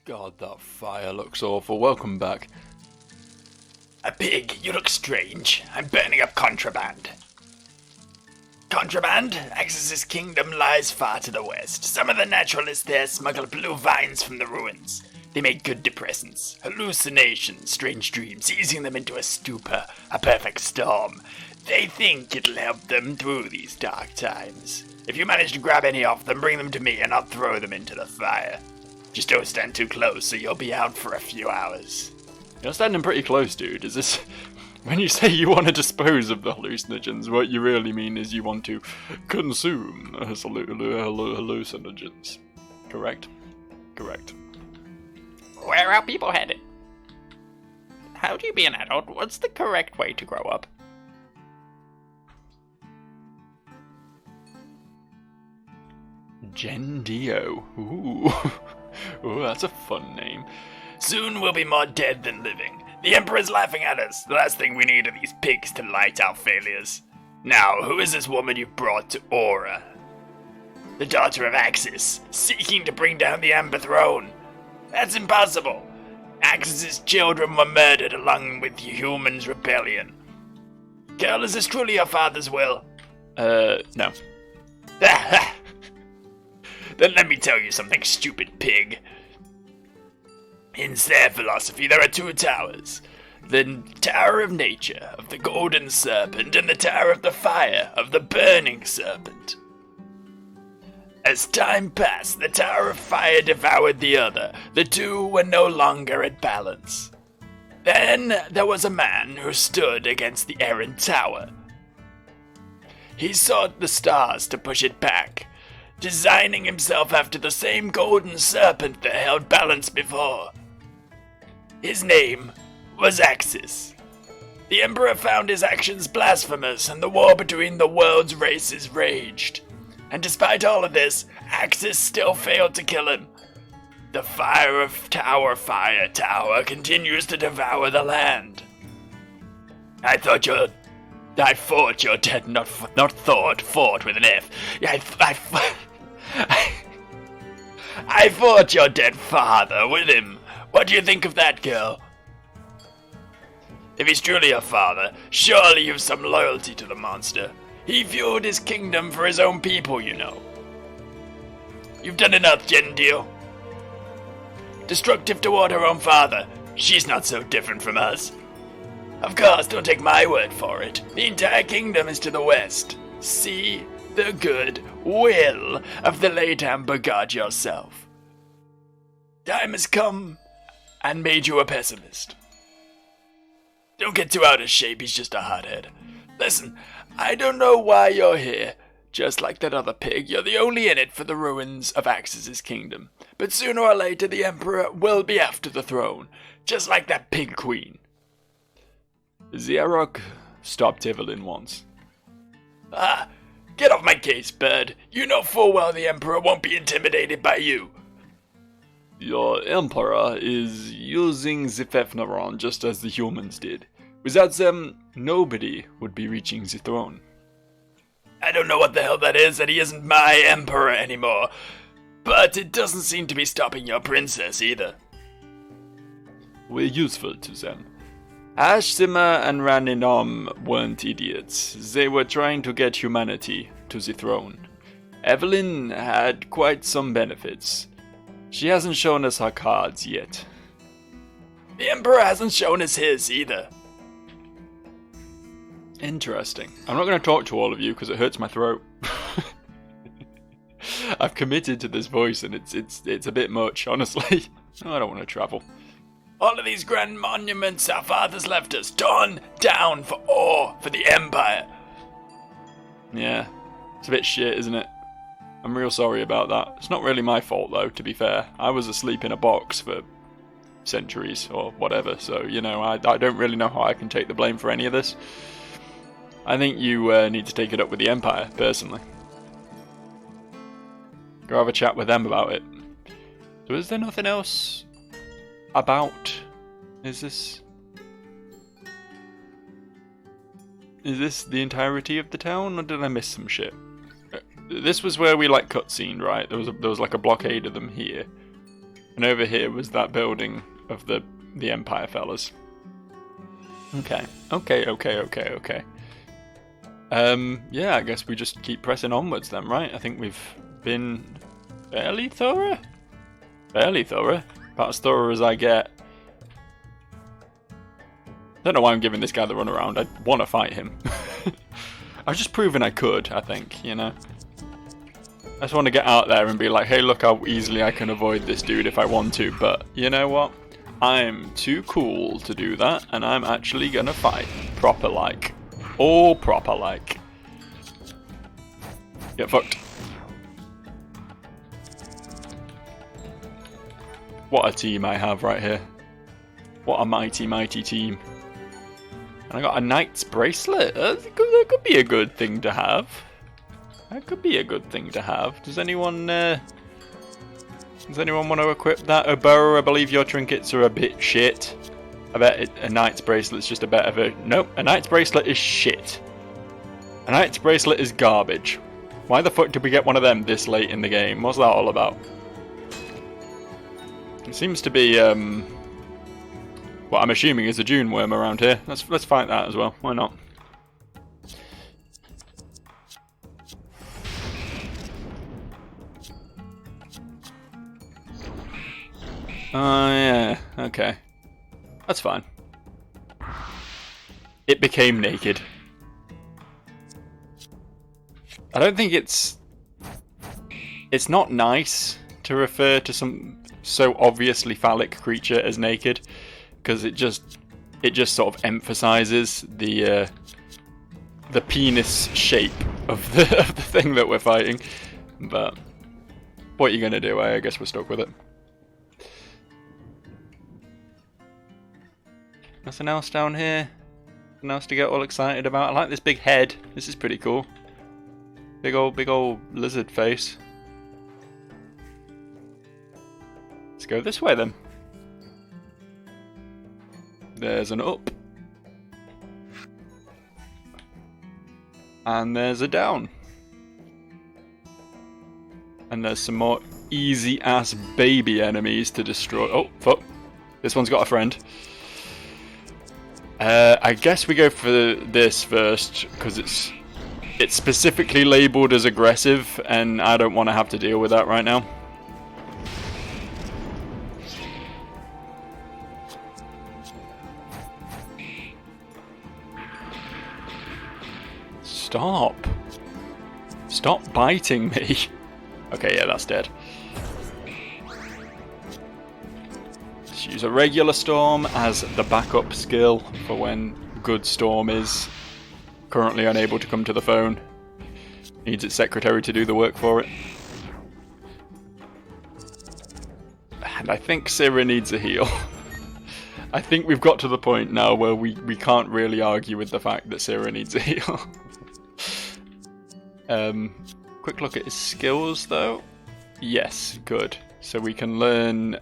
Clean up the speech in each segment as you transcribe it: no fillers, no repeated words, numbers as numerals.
God, that fire looks awful. Welcome back. A pig, you look strange. I'm burning up contraband. Contraband? Axis's kingdom lies far to the west. Some of the naturalists there smuggle blue vines from the ruins. They make good depressants. Hallucinations, strange dreams, easing them into a stupor, a perfect storm. They think it'll help them through these dark times. If you manage to grab any off them, bring them to me and I'll throw them into the fire. Just don't stand too close or you'll be out for a few hours. You're standing pretty close, dude. Is this... When you say you want to dispose of the hallucinogens, what you really mean is you want to consume hallucinogens. Correct? Correct. Where are people headed? How do you be an adult? What's the correct way to grow up? Gendio. Ooh. Ooh, that's a fun name. Soon we'll be more dead than living. The Emperor's laughing at us. The last thing we need are these pigs to light our failures. Now, who is this woman you've brought to Aura? The daughter of Axis, seeking to bring down the Amber Throne. That's impossible. Axis's children were murdered along with the humans' rebellion. Girl, is this truly your father's will? No. Then let me tell you something, stupid pig. In Sehr philosophy, there are two towers. The Tower of Nature, of the Golden Serpent, and the Tower of the Fire, of the Burning Serpent. As time passed, the Tower of Fire devoured the other. The two were no longer at balance. Then there was a man who stood against the errant tower. He sought the stars to push it back, designing himself after the same Golden Serpent that held balance before. His name was Axis. The Emperor found his actions blasphemous, and the war between the world's races raged. And despite all of this, Axis still failed to kill him. The fire of Fire Tower continues to devour the land. I thought your dead, not thought, fought with an F. I fought your dead father with him. What do you think of that, girl? If he's truly your father, surely you've some loyalty to the monster. He fueled his kingdom for his own people, you know. You've done enough, Gendio. Destructive toward her own father. She's not so different from us. Of course, don't take my word for it. The entire kingdom is to the west. See the good will of the late Amber God yourself. Time has come and made you a pessimist. Don't get too out of shape, he's just a hothead. Listen, I don't know why you're here. Just like that other pig, you're the only in it for the ruins of Axis's kingdom. But sooner or later the Emperor will be after the throne, just like that pig queen. Zierok stopped Evelyn once. Ah, get off my case, bird. You know full well the Emperor won't be intimidated by you. Your Emperor is using the Fefneron just as the humans did. Without them, nobody would be reaching the throne. I don't know what the hell that is, and he isn't my Emperor anymore. But it doesn't seem to be stopping your princess either. We're useful to them. Ashzimmer and Raninom weren't idiots. They were trying to get humanity to the throne. Evelyn had quite some benefits. She hasn't shown us her cards yet. The Emperor hasn't shown us his either. Interesting. I'm not going to talk to all of you because it hurts my throat. I've committed to this voice and it's a bit much, honestly. I don't want to travel. All of these grand monuments our fathers left us, torn down for awe for the Empire. Yeah, it's a bit shit, isn't it? I'm real sorry about that. It's not really my fault though, to be fair. I was asleep in a box for centuries or whatever, so, you know, I don't really know how I can take the blame for any of this. I think you need to take it up with the Empire, personally. Go have a chat with them about it. So is there nothing else about? Is this the entirety of the town, or did I miss some shit? This was where we like cutscene, right? There was like a blockade of them here. And over here was that building of the Empire fellas. Okay. Yeah, I guess we just keep pressing onwards then, right? I think we've been fairly thorough? Fairly thorough. About as thorough as I get. Don't know why I'm giving this guy the runaround. I want to fight him. I've just proven I could, I think, you know? I just want to get out there and be like, hey, look how easily I can avoid this dude if I want to, but you know what? I'm too cool to do that, and I'm actually gonna fight. Proper like. All proper like. Get fucked. What a team I have right here. What a mighty, mighty team. And I got a knight's bracelet. That could be a good thing to have. That could be a good thing to have. Does anyone want to equip that? Oboro, I believe your trinkets are a bit shit. I bet a knight's bracelet's just a better version. Nope, a knight's bracelet is shit. A knight's bracelet is garbage. Why the fuck did we get one of them this late in the game? What's that all about? It seems to be, what I'm assuming is a June worm around here. Let's fight that as well. Why not? Oh, yeah. Okay. That's fine. It became naked. I don't think it's not nice to refer to some so obviously phallic creature as naked, because it just sort of emphasizes the penis shape of the thing that we're fighting. But what are you gonna do? I guess we're stuck with it. Nothing else down here? Nothing else to get all excited about? I like this big head. This is pretty cool. Big old lizard face. Let's go this way then. There's an up. And there's a down. And there's some more easy ass baby enemies to destroy. Oh, fuck. This one's got a friend. I guess we go for this first, because it's specifically labelled as aggressive, and I don't want to have to deal with that right now. Stop. Stop biting me. Okay, yeah, that's dead. Let's use a regular storm as the backup skill for when good storm is currently unable to come to the phone. Needs its secretary to do the work for it. And I think Sehr needs a heal. I think we've got to the point now where we can't really argue with the fact that Sehr needs a heal. Quick look at his skills though. Yes, good. So we can learn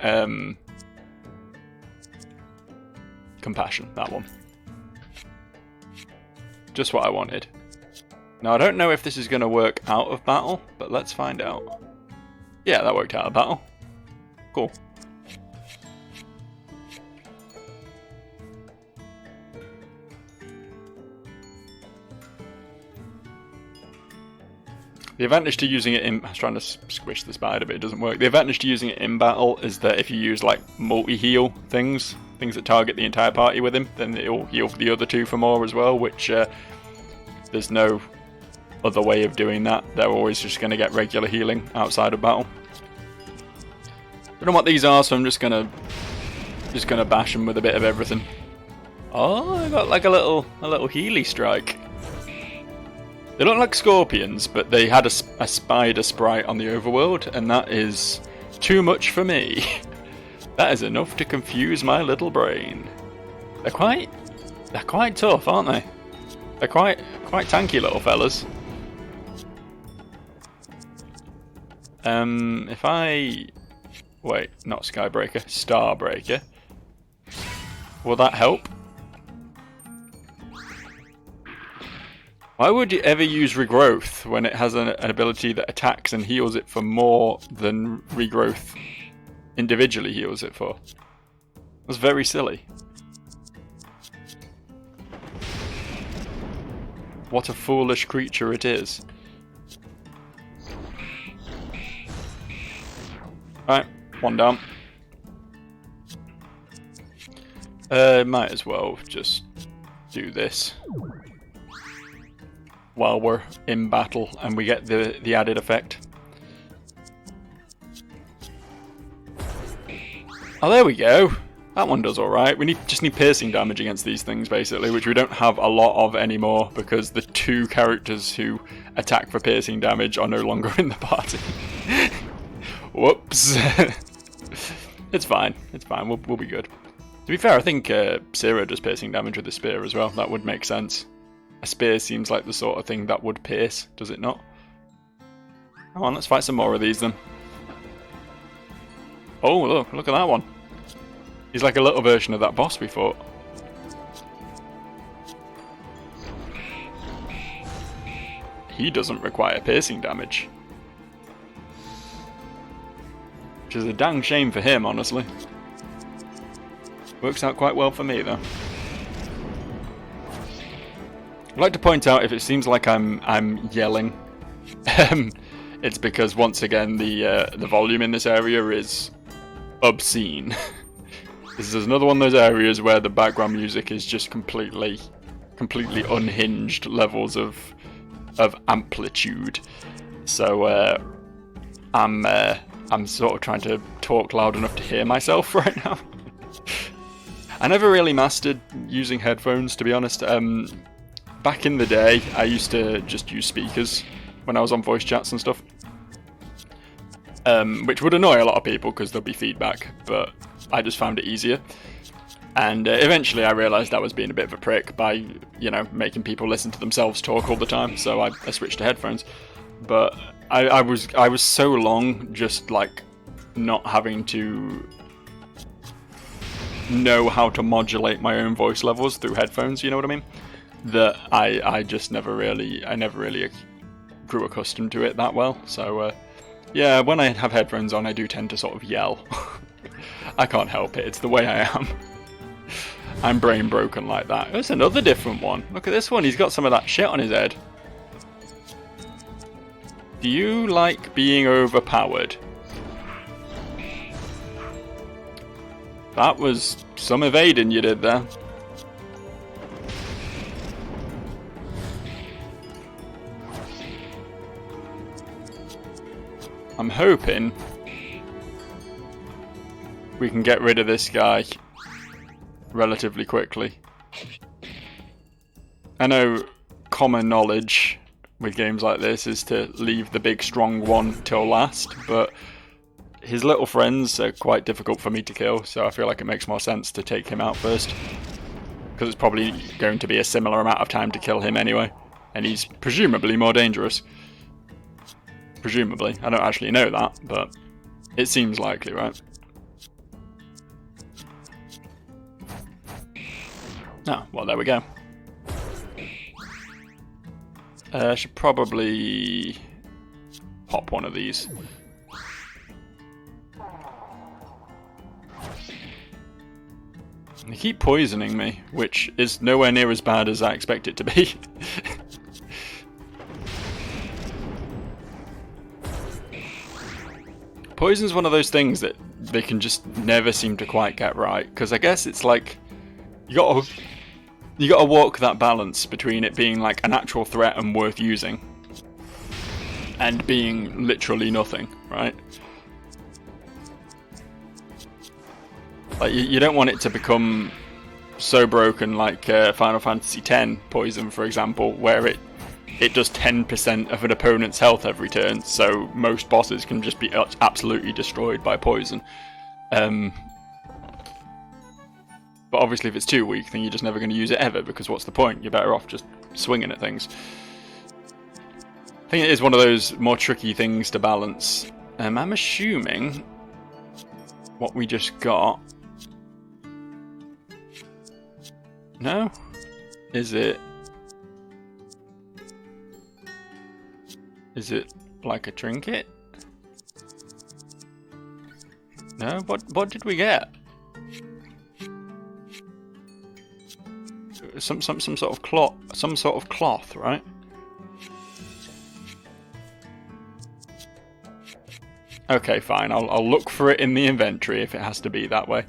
compassion, that one. Just what I wanted. Now I don't know if this is going to work out of battle, but let's find out. Yeah, that worked out of battle. Cool. The advantage to using it in... I was trying to squish the spider, but it doesn't work. The advantage to using it in battle is that if you use, like, multi-heal things that target the entire party with him, then it'll heal the other two for more as well, which there's no other way of doing that. They're always just going to get regular healing outside of battle. I don't know what these are, so I'm just gonna bash them with a bit of everything. Oh, I got like a little Healy strike. They look like scorpions, but they had a spider sprite on the overworld, and that is too much for me. That is enough to confuse my little brain. They're quite tough, aren't they? They're quite tanky little fellas. If I... Wait, not Skybreaker, Starbreaker. Will that help? Why would you ever use Regrowth when it has an ability that attacks and heals it for more than Regrowth individually heals it for. That's very silly. What a foolish creature it is. Right, one down. Might as well just do this while we're in battle and we get the added effect. Oh, there we go. That one does alright. We just need piercing damage against these things, basically, which we don't have a lot of anymore because the 2 characters who attack for piercing damage are no longer in the party. Whoops. It's fine. It's fine. We'll be good. To be fair, I think Sehr does piercing damage with the spear as well. That would make sense. A spear seems like the sort of thing that would pierce, does it not? Come on, let's fight some more of these then. Oh, look at that one. He's like a little version of that boss we fought. He doesn't require piercing damage. Which is a dang shame for him, honestly. Works out quite well for me, though. I'd like to point out, if it seems like I'm yelling, it's because once again the volume in this area is obscene. This is another one of those areas where the background music is just completely unhinged levels of amplitude. So I'm sort of trying to talk loud enough to hear myself right now. I never really mastered using headphones, to be honest. Back in the day, I used to just use speakers when I was on voice chats and stuff. Which would annoy a lot of people because there'll be feedback, but I just found it easier. And eventually I realised I was being a bit of a prick by, making people listen to themselves talk all the time, so I switched to headphones. But I was so long just like not having to know how to modulate my own voice levels through headphones, you know what I mean? That I just never really grew accustomed to it that well. So yeah, when I have headphones on, I do tend to sort of yell. I can't help it, it's the way I am. I'm brain broken like that. There's another different one. Look at this one, he's got some of that shit on his head. Do you like being overpowered? That was some evading you did there. I'm hoping we can get rid of this guy relatively quickly. I know common knowledge with games like this is to leave the big strong one till last, but his little friends are quite difficult for me to kill, so I feel like it makes more sense to take him out first. Because it's probably going to be a similar amount of time to kill him anyway, and he's presumably more dangerous. Presumably. I don't actually know that, but it seems likely, right? Oh, well, there we go. I should probably pop one of these. They keep poisoning me, which is nowhere near as bad as I expect it to be. Poison's one of those things that they can just never seem to quite get right, because I guess it's like you gotta walk that balance between it being like an actual threat and worth using, and being literally nothing, right? Like you don't want it to become so broken like Final Fantasy X poison, for example, where it does 10% of an opponent's health every turn, so most bosses can just be absolutely destroyed by poison. But obviously if it's too weak, then you're just never going to use it ever, because what's the point? You're better off just swinging at things. I think it is one of those more tricky things to balance. I'm assuming what we just got... No? Is it like a trinket? No? What did we get? Some sort of cloth, right? Okay, fine. I'll look for it in the inventory if it has to be that way.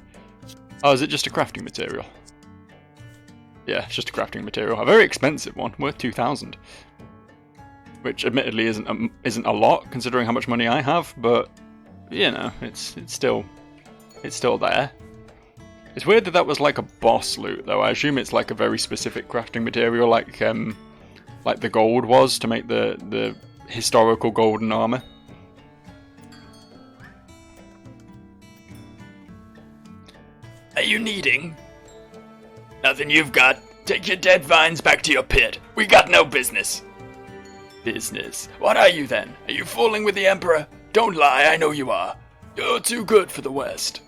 Oh, is it just a crafting material? Yeah, it's just a crafting material. A very expensive one, worth 2,000. Which admittedly isn't a lot considering how much money I have, but you know, it's still there. It's weird that that was like a boss loot though. I assume it's like a very specific crafting material, like the gold was to make the historical golden armor. Are you needing? Nothing you've got. Take your dead vines back to your pit. We got no business. Business? What are you then? Are you fooling with the Emperor? Don't lie, I know you are. You're too good for the West.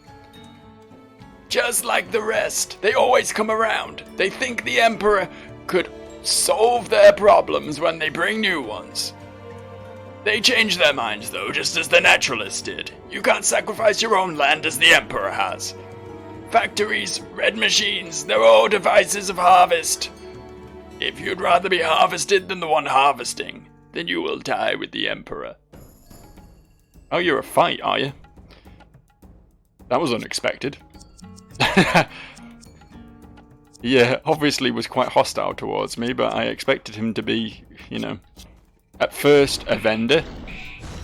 Just like the rest, they always come around. They think the Emperor could solve their problems when they bring new ones. They change their minds though, just as the Naturalists did. You can't sacrifice your own land as the Emperor has. Factories, red machines, they're all devices of harvest. If you'd rather be harvested than the one harvesting, then you will die with the Emperor. Oh, you're a fight, are you? That was unexpected. Yeah, obviously was quite hostile towards me, but I expected him to be, you know, at first a vendor,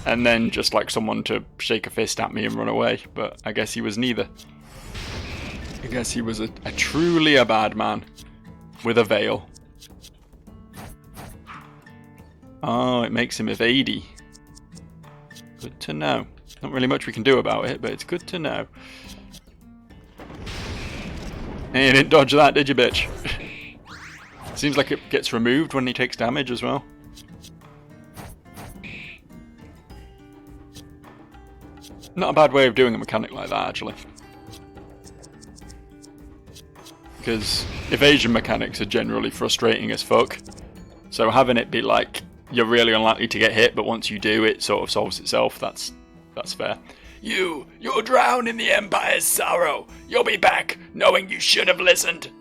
and then just like someone to shake a fist at me and run away, but I guess he was neither. I guess he was a truly a bad man with a veil. Oh, it makes him evadey. Good to know. Not really much we can do about it, but it's good to know. Hey, you didn't dodge that, did you, bitch? Seems like it gets removed when he takes damage as well. Not a bad way of doing a mechanic like that, actually. Because evasion mechanics are generally frustrating as fuck. So having it be like, you're really unlikely to get hit, but once you do, it sort of solves itself, that's fair. You'll drown in the Empire's sorrow. You'll be back, knowing you should have listened.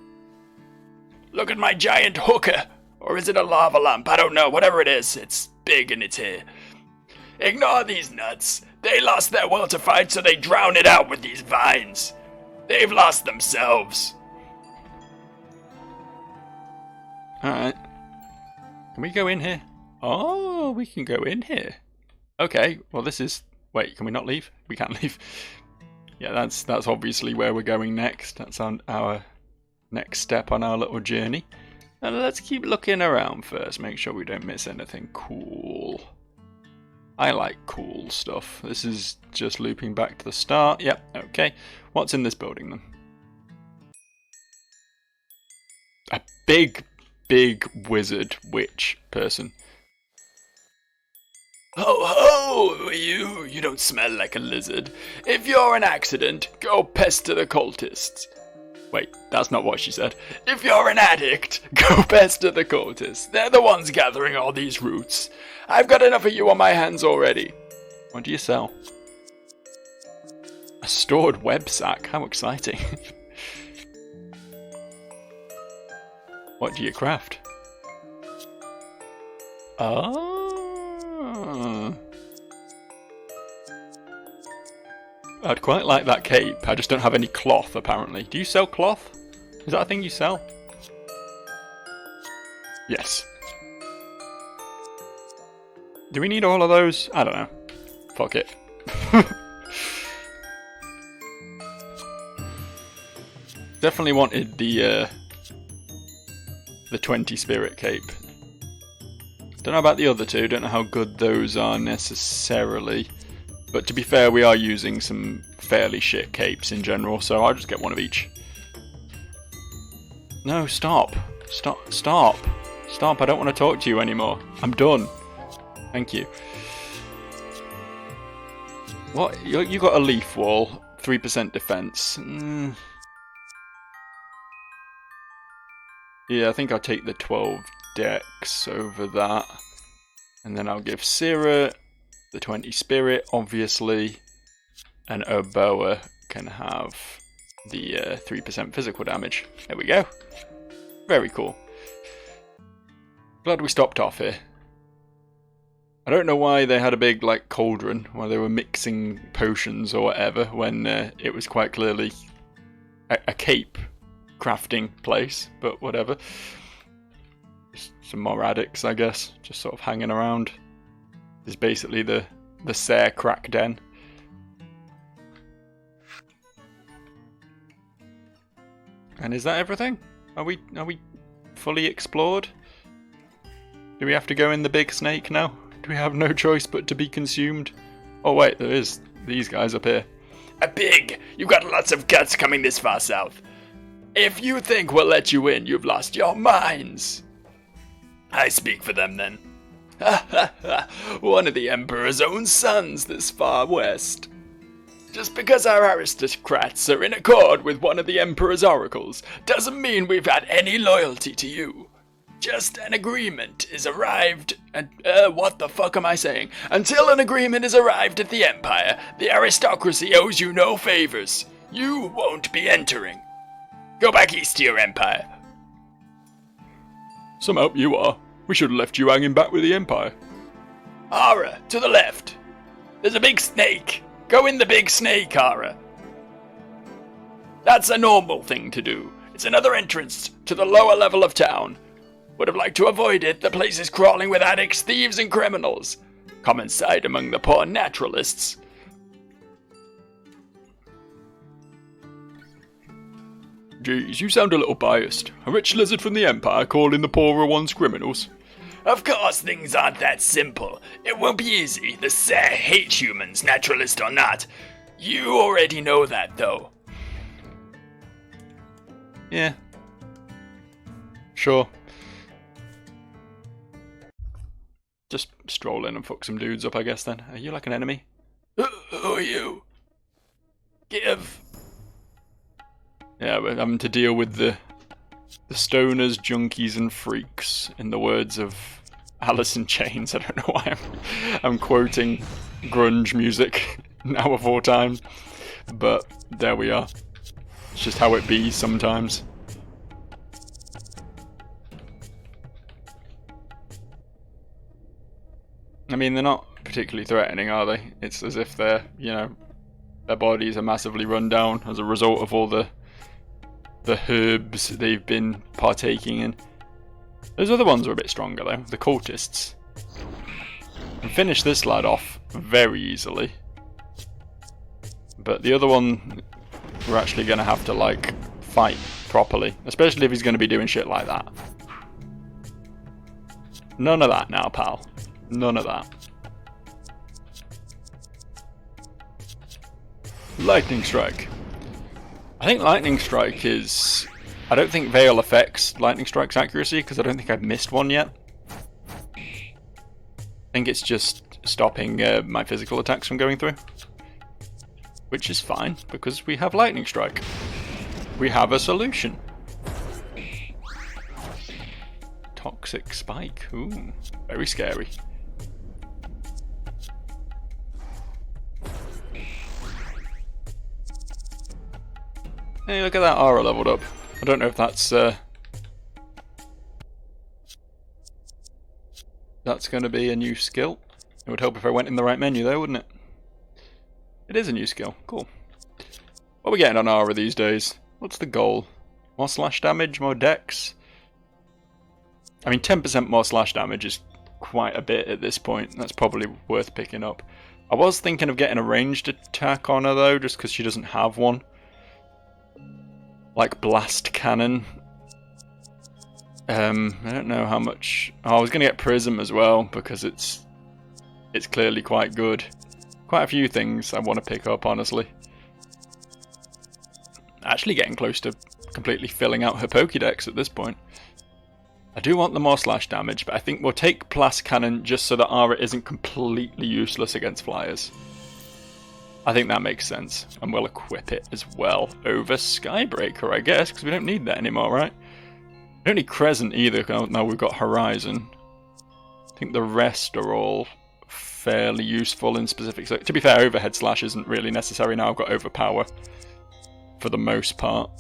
Look at my giant hooker. Or is it a lava lamp? I don't know. Whatever it is, it's big and it's here. Ignore these nuts. They lost their will to fight, so they drown it out with these vines. They've lost themselves. Alright. Can we go in here? Oh, we can go in here. Okay, well this is... Wait, can we not leave? We can't leave. Yeah, that's obviously where we're going next. That's on our next step on our little journey. And let's keep looking around first, make sure we don't miss anything cool. I like cool stuff. This is just looping back to the start. Yep, okay. What's in this building then? A big wizard witch person. Ho ho! You don't smell like a lizard. If you're an accident, go pester the cultists. Wait, that's not what she said. If you're an addict, go pester the cultists. They're the ones gathering all these roots. I've got enough of you on my hands already. What do you sell? A stored web sack? How exciting. What do you craft? Oh. I'd quite like that cape. I just don't have any cloth, apparently. Do you sell cloth? Is that a thing you sell? Yes. Do we need all of those? I don't know. Fuck it. Definitely wanted the 20 spirit cape. Don't know about the other two, don't know how good those are necessarily. But to be fair, we are using some fairly shit capes in general, so I'll just get one of each. No, stop. Stop, I don't want to talk to you anymore. I'm done. Thank you. What? You got a leaf wall, 3% defense. Yeah, I think I'll take the 12 dex over that. And then I'll give Sehr the 20 spirit, obviously. an Oboa can have the 3% physical damage. There we go. Very cool. Glad we stopped off here. I don't know why they had a big like cauldron while they were mixing potions or whatever when it was quite clearly a cape crafting place, but whatever. Just some more addicts, I guess, just sort of hanging around. It's basically the Sehr crack den. And is that everything? Are we fully explored? Do we have to go in the big snake now? Do we have no choice but to be consumed? Oh wait, there is these guys up here. A pig! You've got lots of guts coming this far south. If you think we'll let you in, you've lost your minds. I speak for them then. Ha ha ha! One of the Emperor's own sons this far west. Just because our aristocrats are in accord with one of the Emperor's oracles doesn't mean we've had any loyalty to you. Just an agreement is arrived and, what the fuck am I saying? Until an agreement is arrived at the Empire, the aristocracy owes you no favors. You won't be entering. Go back east to your Empire. Some help you are. We should have left you hanging back with the Empire. Ara, to the left. There's a big snake. Go in the big snake, Ara. That's a normal thing to do. It's another entrance to the lower level of town. Would have liked to avoid it. The place is crawling with addicts, thieves, and criminals. Common sight among the poor naturalists. Geez, you sound a little biased. A rich lizard from the Empire calling the poorer ones criminals. Of course things aren't that simple. It won't be easy. The Sehr hate humans, naturalist or not. You already know that, though. Yeah. Sure. Just stroll in and fuck some dudes up, I guess, then. Are you like an enemy? Who are you? Give. Yeah, we're having to deal with the stoners, junkies, and freaks, in the words of Alice in Chains. I don't know why I'm quoting grunge music now of all time, but there we are. It's just how it be sometimes. I mean, they're not particularly threatening, are they? It's as if they're, you know, their bodies are massively run down as a result of all the herbs they've been partaking in. Those other ones are a bit stronger though, the cultists. And finish this lad off very easily. But the other one, we're actually going to have to, like, fight properly. Especially if he's going to be doing shit like that. None of that now, pal. None of that. Lightning Strike. I think Lightning Strike is... I don't think Veil affects Lightning Strike's accuracy, because I don't think I've missed one yet. I think it's just stopping my physical attacks from going through. Which is fine, because we have Lightning Strike. We have a solution. Toxic Spike. Ooh, very scary. Hey, look at that aura leveled up. I don't know if that's going to be a new skill. It would help if I went in the right menu though, wouldn't it? It is a new skill. Cool. What are we getting on aura these days? What's the goal? More slash damage? More dex? I mean, 10% more slash damage is quite a bit at this point. That's probably worth picking up. I was thinking of getting a ranged attack on her though, just because she doesn't have one. Like Blast Cannon. I don't know how much... Oh, I was going to get Prism as well, because it's clearly quite good. Quite a few things I want to pick up, honestly. Actually getting close to completely filling out her Pokédex at this point. I do want the more slash damage, but I think we'll take Blast Cannon just so that Aura isn't completely useless against flyers. I think that makes sense, and we'll equip it as well over Skybreaker, I guess, because we don't need that anymore, right? We don't need Crescent either, now we've got Horizon. I think the rest are all fairly useful in specific. So, to be fair, overhead slash isn't really necessary now. I've got overpower for the most part.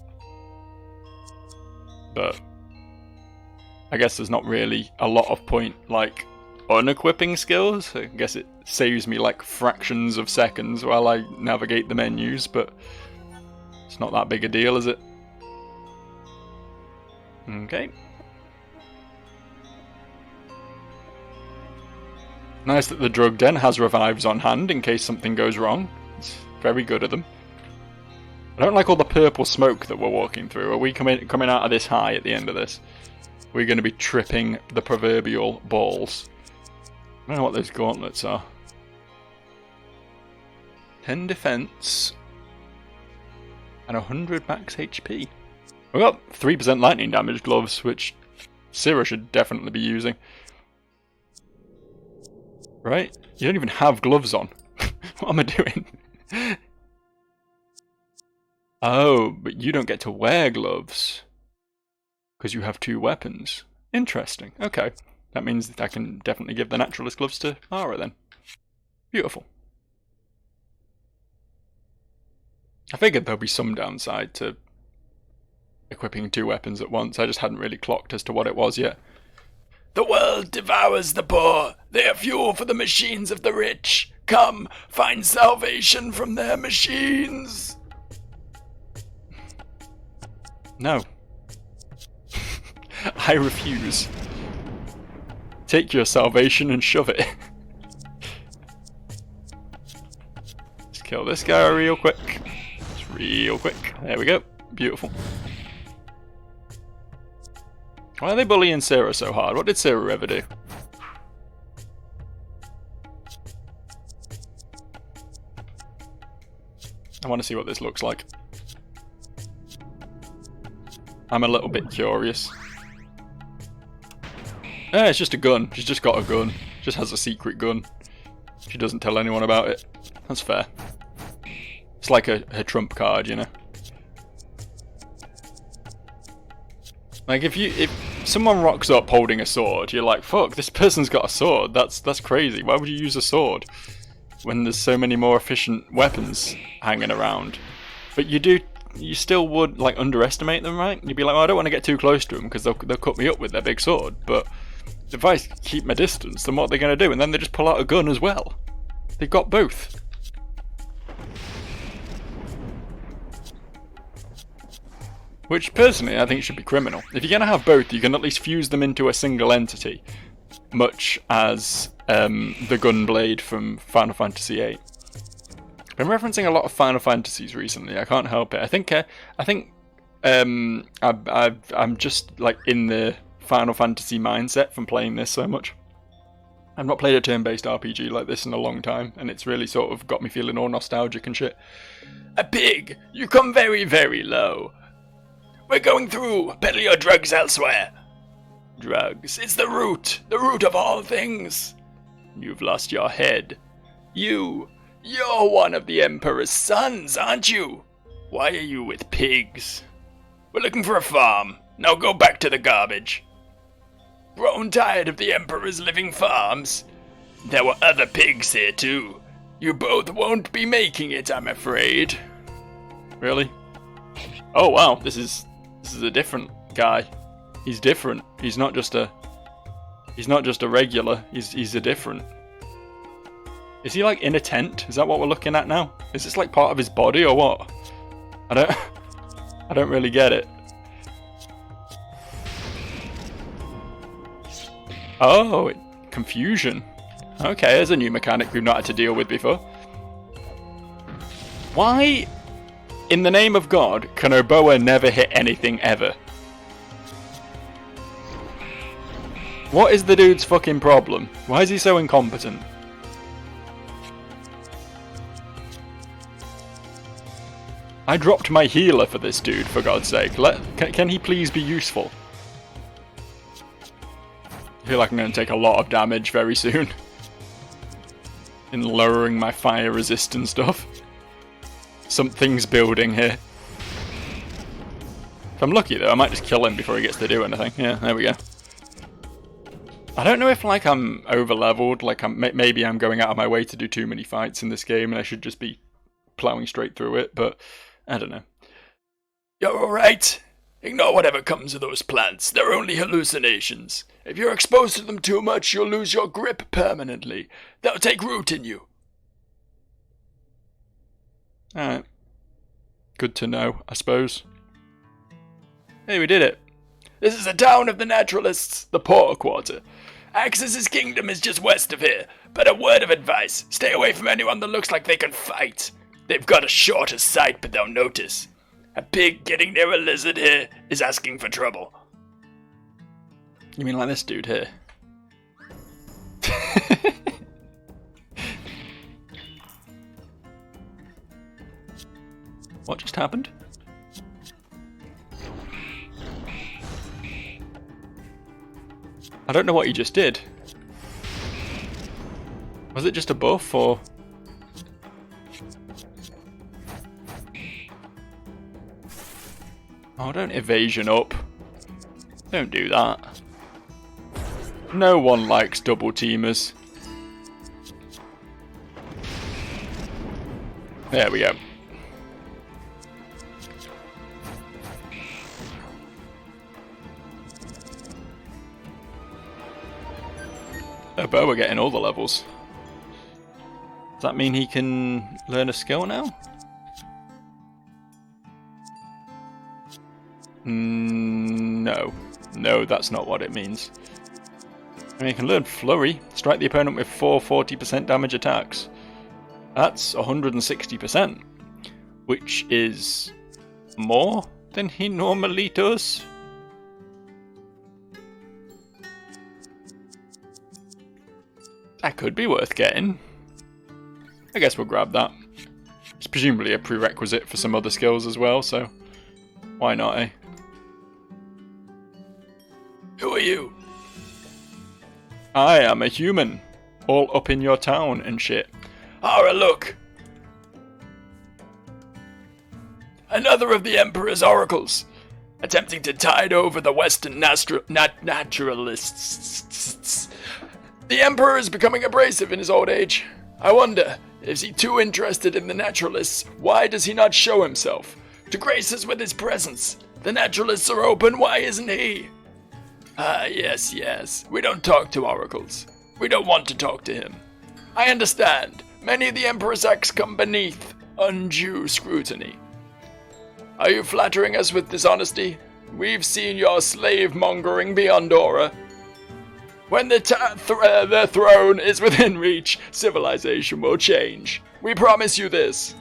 But I guess there's not really a lot of point, like, unequipping skills. I guess it saves me, like, fractions of seconds while I navigate the menus, but it's not that big a deal, is it? Okay. Nice that the drug den has revives on hand in case something goes wrong. It's very good of them. I don't like all the purple smoke that we're walking through. Are we coming out of this high at the end of this? We're going to be tripping the proverbial balls. I don't know what those gauntlets are. 10 defense and 100 max HP. We've got 3% lightning damage gloves, which Sehr should definitely be using. Right? You don't even have gloves on. What am I doing? Oh, but you don't get to wear gloves. Because you have 2 weapons. Interesting. Okay. That means that I can definitely give the naturalist gloves to Ara then. Beautiful. I figured there'll be some downside to equipping 2 weapons at once. I just hadn't really clocked as to what it was yet. The world devours the poor. They are fuel for the machines of the rich. Come, find salvation from their machines. No. I refuse. Take your salvation and shove it. Let's kill this guy real quick. Just real quick. There we go. Beautiful. Why are they bullying Sehr so hard? What did Sehr ever do? I want to see what this looks like. I'm a little bit curious. Eh, it's just a gun. She's just got a gun. Just has a secret gun. She doesn't tell anyone about it. That's fair. It's like her trump card, you know? Like, if someone rocks up holding a sword, you're like, fuck, this person's got a sword. That's crazy. Why would you use a sword when there's so many more efficient weapons hanging around? But you still would, like, underestimate them, right? You'd be like, oh, I don't want to get too close to them because they'll cut me up with their big sword. But if I keep my distance, then what are they going to do? And then they just pull out a gun as well. They've got both. Which, personally, I think should be criminal. If you're going to have both, you can at least fuse them into a single entity. Much as the Gunblade from Final Fantasy VIII. I've been referencing a lot of Final Fantasies recently. I can't help it. I think I'm just like in the Final Fantasy mindset from playing this so much. I've not played a turn-based RPG like this in a long time, and it's really sort of got me feeling all nostalgic and shit. A pig, you come very, very low. We're going through. Peddle your drugs elsewhere. Drugs. It's the root of all things. You've lost your head. You're one of the Emperor's sons, aren't you? Why are you with pigs? We're looking for a farm. Now go back to the garbage. Grown tired of the Emperor's living farms? There were other pigs here too. You both won't be making it, I'm afraid. Really? Oh wow, this is a different guy. He's different. He's not just a regular. He's a different. Is he like in a tent? Is that what we're looking at now? Is this like part of his body or what? I don't really get it. Oh, confusion. Okay, there's a new mechanic we've not had to deal with before. Why, in the name of God, can Oboa never hit anything ever? What is the dude's fucking problem? Why is he so incompetent? I dropped my healer for this dude, for God's sake. Can he please be useful? I feel like I'm going to take a lot of damage very soon. In lowering my fire resist and stuff. Something's building here. If I'm lucky though, I might just kill him before he gets to do anything. Yeah, there we go. I don't know if like I'm over leveled, like maybe I'm going out of my way to do too many fights in this game and I should just be plowing straight through it, but I don't know. You're alright. Ignore whatever comes of those plants. They're only hallucinations. If you're exposed to them too much, you'll lose your grip permanently. They'll take root in you. Alright. Good to know, I suppose. Hey, we did it. This is the town of the naturalists, the Poor Quarter. Axis's kingdom is just west of here, but a word of advice, stay away from anyone that looks like they can fight. They've got a shorter sight, but they'll notice. A pig getting near a lizard here is asking for trouble. You mean like this dude here? What just happened? I don't know what you just did. Was it just a buff or... Oh, don't evasion up. Don't do that. No one likes double teamers. There we go. Oh, but we're getting all the levels. Does that mean he can learn a skill now? No. No, that's not what it means. I mean, you can learn Flurry. Strike the opponent with 4 40% damage attacks. That's 160%. Which is more than he normally does. That could be worth getting. I guess we'll grab that. It's presumably a prerequisite for some other skills as well, so why not, eh? Who are you? I am a human, all up in your town and shit. Ara, look! Another of the Emperor's oracles, attempting to tide over the Western naturalists. The Emperor is becoming abrasive in his old age. I wonder, is he too interested in the naturalists? Why does he not show himself? To grace us with his presence. The naturalists are open, why isn't he? Ah, yes. We don't talk to oracles. We don't want to talk to him. I understand. Many of the Emperor's acts come beneath undue scrutiny. Are you flattering us with dishonesty? We've seen your slave-mongering beyond aura. When the throne is within reach, civilization will change. We promise you this.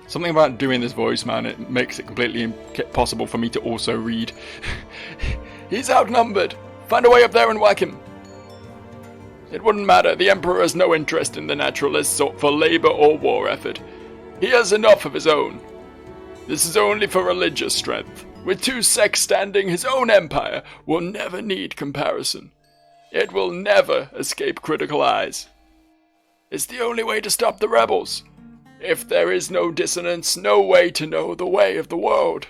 Something about doing this voice, man, it makes it completely impossible for me to also read. He's outnumbered. Find a way up there and whack him. It wouldn't matter. The Emperor has no interest in the naturalists for labor or war effort. He has enough of his own. This is only for religious strength. With 2 sects standing, his own empire will never need comparison. It will never escape critical eyes. It's the only way to stop the rebels. If there is no dissonance, no way to know the way of the world.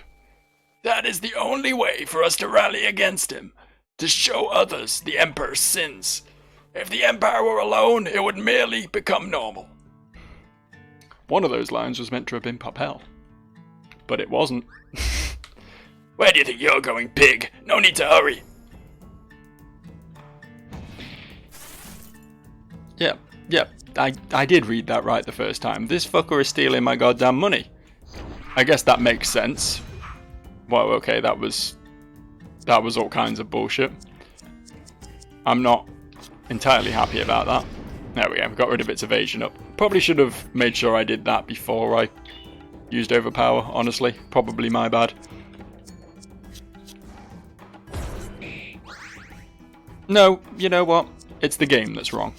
That is the only way for us to rally against him, to show others the Emperor's sins. If the Empire were alone, it would merely become normal. One of those lines was meant to have been Papel, but it wasn't. Where do you think you're going, pig? No need to hurry. Yep, I did read that right the first time. This fucker is stealing my goddamn money. I guess that makes sense. Well, okay, that was all kinds of bullshit. I'm not entirely happy about that. There we go, got rid of its evasion up. Probably should have made sure I did that before I used overpower, honestly. Probably my bad. No, you know what? It's the game that's wrong.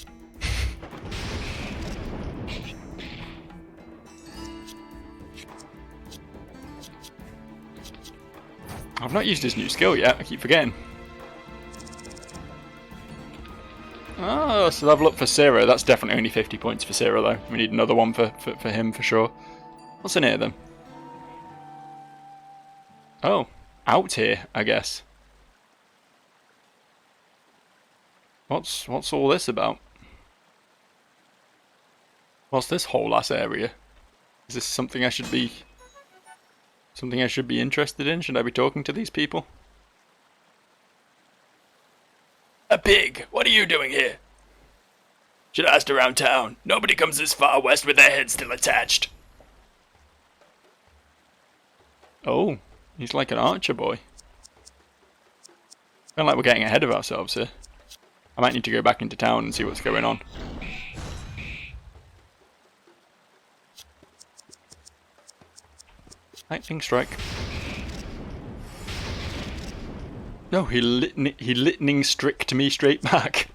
I've not used his new skill yet, I keep forgetting. Oh, so level up for Sehr. That's definitely only 50 points for Sehr though. We need another one for him for sure. What's in here then? Oh, out here, I guess. What's all this about? What's this whole ass area? Is this something I should be interested in? Should I be talking to these people? A pig! What are you doing here? Should ask around town. Nobody comes this far west with their head still attached. Oh, he's like an archer boy. I feel like we're getting ahead of ourselves here. I might need to go back into town and see what's going on. Lightning strike. No, he lightning stricked me straight back.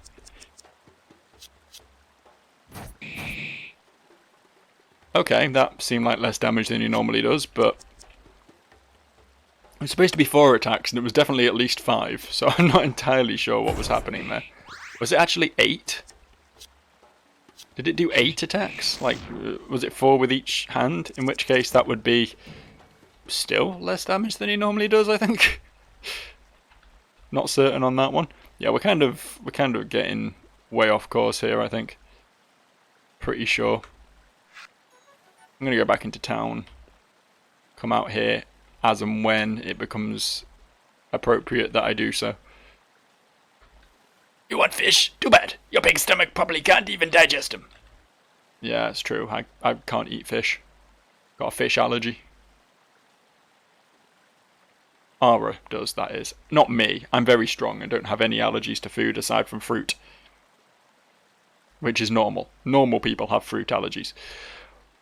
Okay, that seemed like less damage than he normally does, but it was supposed to be 4 attacks, and it was definitely at least 5, so I'm not entirely sure what was happening there. Was it actually 8? Did it do 8 attacks? Like, was it 4 with each hand? In which case that would be still less damage than he normally does, I think. Not certain on that one. Yeah, we're kind of getting way off course here, I think. Pretty sure. I'm gonna go back into town. Come out here as and when it becomes appropriate that I do so. You want fish? Too bad. Your pig's stomach probably can't even digest them. Yeah, it's true. I can't eat fish. Got a fish allergy. Ara does, that is. Not me. I'm very strong and don't have any allergies to food aside from fruit. Which is normal. Normal people have fruit allergies.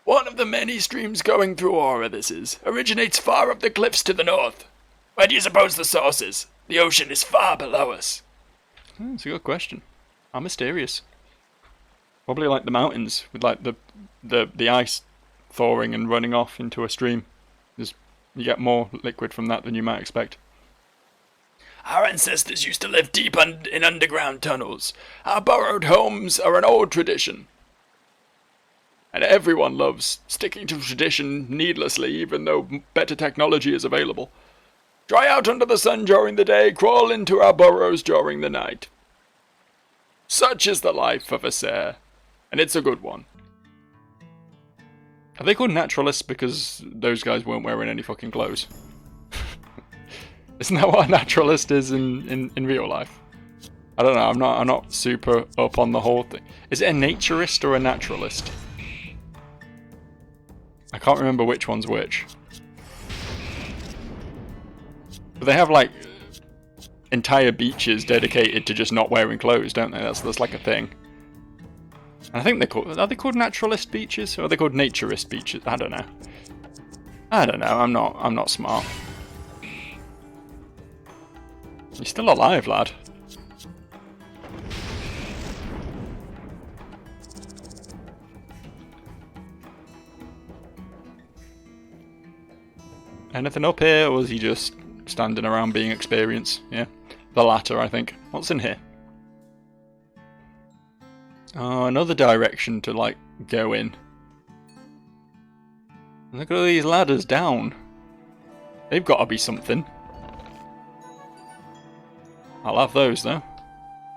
One of the many streams going through Aura, this is, originates far up the cliffs to the north. Where do you suppose the source is? The ocean is far below us. That's a good question. How mysterious. Probably like the mountains, with like the ice thawing and running off into a stream. You get more liquid from that than you might expect. Our ancestors used to live deep in underground tunnels. Our burrowed homes are an old tradition. And everyone loves sticking to tradition needlessly, even though better technology is available. Dry out under the sun during the day, crawl into our burrows during the night. Such is the life of a Sehr, and it's a good one. Are they called naturalists because those guys weren't wearing any fucking clothes? Isn't that what a naturalist is in real life? I don't know, I'm not super up on the whole thing. Is it a naturist or a naturalist? I can't remember which one's which. But they have like entire beaches dedicated to just not wearing clothes, don't they? That's like a thing. And I think are they called naturalist beaches or are they called naturist beaches? I don't know. I'm not smart. You're still alive, lad. Anything up here, or is he just standing around being experienced? Yeah, the latter, I think. What's in here? Oh, another direction to, like, go in. Look at all these ladders down. They've got to be something. I'll have those, though.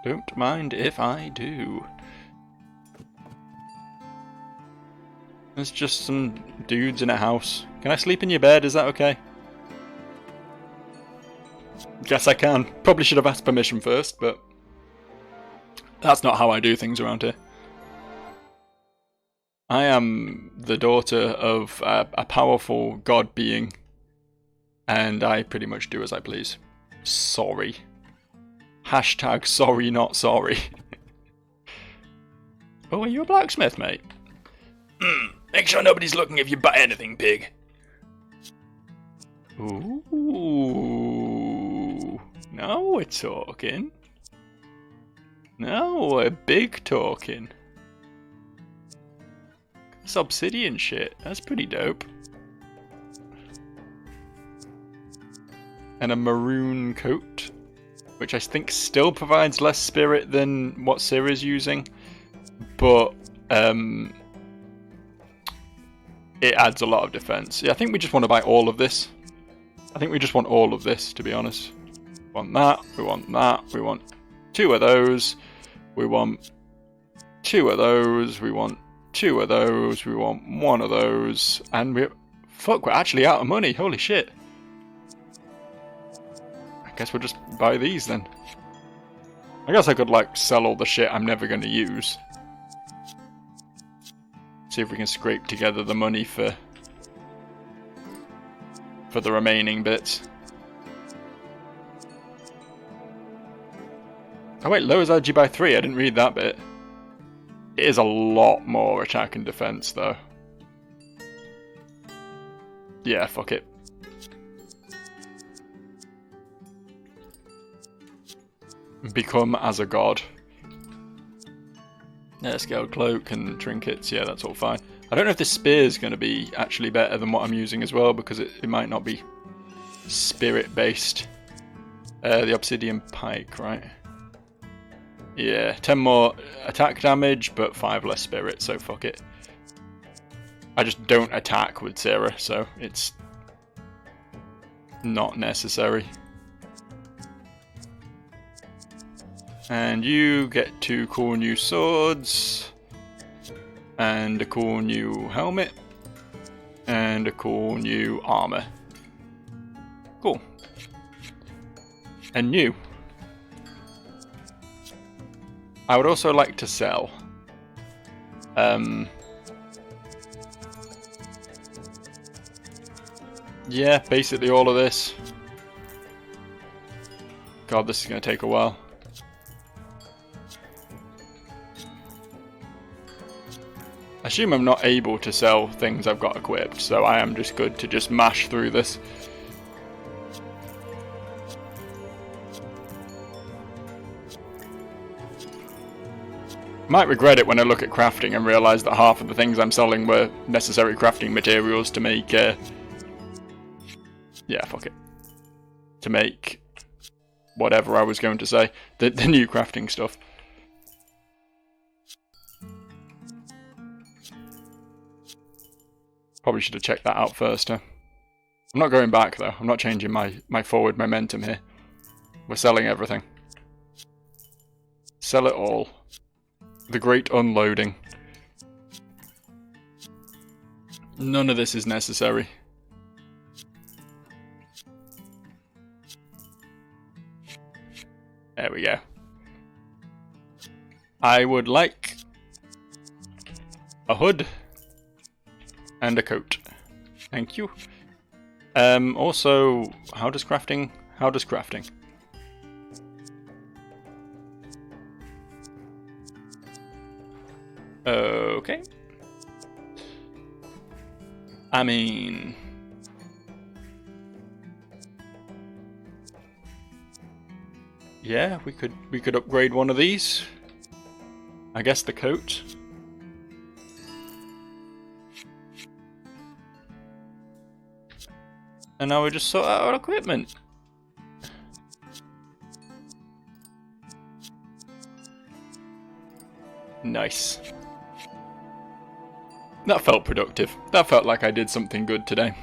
Don't mind if I do. There's just some dudes in a house. Can I sleep in your bed? Is that okay? Guess I can. Probably should have asked permission first, but that's not how I do things around here. I am the daughter of a powerful god being, and I pretty much do as I please. Sorry. Hashtag sorry not sorry. Oh, are you a blacksmith, mate? Make sure nobody's looking if you buy anything, pig. Ooh. Now we're talking. Now we're big talking. This obsidian shit, that's pretty dope. And a maroon coat, which I think still provides less spirit than what Syrah's using, but it adds a lot of defense. Yeah, I think we just want to buy all of this. I think we just want all of this, to be honest. We want that, we want that, we want 2 of those. We want 2 of those. We want 2 of those. We want 1 of those. And we're actually out of money. Holy shit. I guess we'll just buy these then. I guess I could, like, sell all the shit I'm never going to use. See if we can scrape together the money for the remaining bits. Oh wait, lowers RG by 3. I didn't read that bit. It is a lot more attack and defense, though. Yeah, fuck it. Become as a god. Yeah, scaled cloak and trinkets, yeah, that's all fine. I don't know if this spear is going to be actually better than what I'm using as well, because it might not be spirit-based. The obsidian pike, right? Yeah, 10 more attack damage, but 5 less spirit, so fuck it. I just don't attack with Sehr, so it's not necessary. And you get 2 cool new swords, and a cool new helmet, and a cool new armor. Cool. And new. I would also like to sell. Yeah, basically all of this. God, this is going to take a while. I assume I'm not able to sell things I've got equipped, so I am just good to just mash through this. Might regret it when I look at crafting and realise that half of the things I'm selling were necessary crafting materials to make, yeah, fuck it. To make whatever I was going to say. The new crafting stuff. Probably should have checked that out first, huh? I'm not going back, though. I'm not changing my forward momentum here. We're selling everything. Sell it all. The great unloading. None of this is necessary. There we go. I would like a hood and a coat. Thank you. Also, how does crafting? Okay. I mean, yeah, we could upgrade one of these. I guess the coat. And now we just sort out our equipment. Nice. That felt productive. That felt like I did something good today.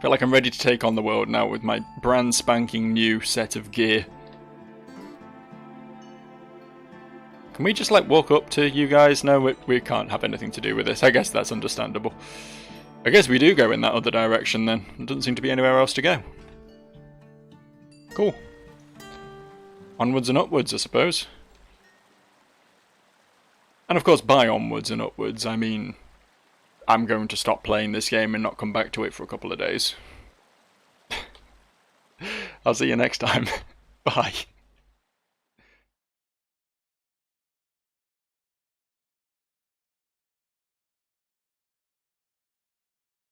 Felt like I'm ready to take on the world now with my brand spanking new set of gear. Can we just like walk up to you guys? No, we can't have anything to do with this. I guess that's understandable. I guess we do go in that other direction then. There doesn't seem to be anywhere else to go. Cool. Onwards and upwards, I suppose. And of course, by onwards and upwards, I mean I'm going to stop playing this game and not come back to it for a couple of days. I'll see you next time. Bye.